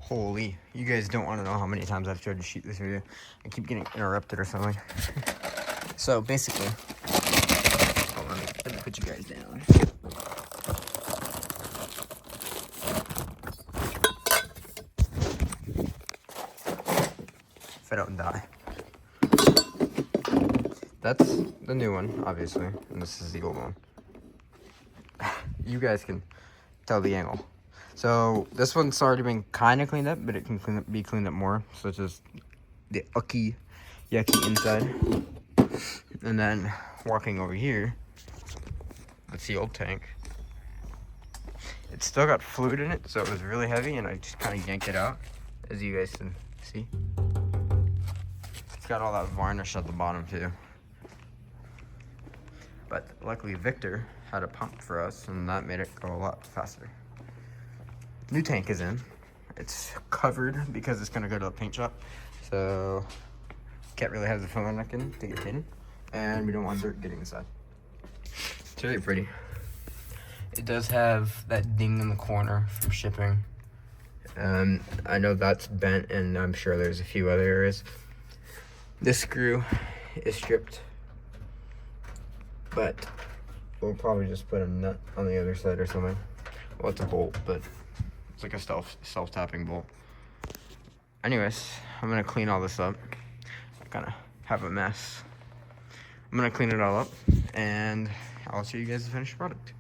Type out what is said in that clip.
Holy, you guys don't want to know how many times I've tried to shoot this video. I keep getting interrupted or something. So basically, hold on, let me put you guys down. If I don't die. That's the new one, obviously, and this is the old one. You guys can tell the angle. So this one's already been kind of cleaned up, but it can be cleaned up more, such as the yucky inside. And then walking over here, that's the old tank. It's still got fluid in it, so it was really heavy, and I just kind of yanked it out, as you guys can see. It's got all that varnish at the bottom too. But luckily Victor had a pump for us, and that made it go a lot faster. New tank is in. It's covered because it's gonna go to the paint shop, so can't really have the filler neck in to get hidden, and we don't want dirt getting inside. It's really pretty. It does have that ding in the corner for shipping. I know that's bent, and I'm sure there's a few other areas. This screw is stripped, but we'll probably just put a nut on the other side or something. Well, it's a bolt, but it's like a self-tapping bolt. Anyways, I'm gonna clean all this up. I kind of have a mess. I'm gonna clean it all up, and I'll show you guys the finished product.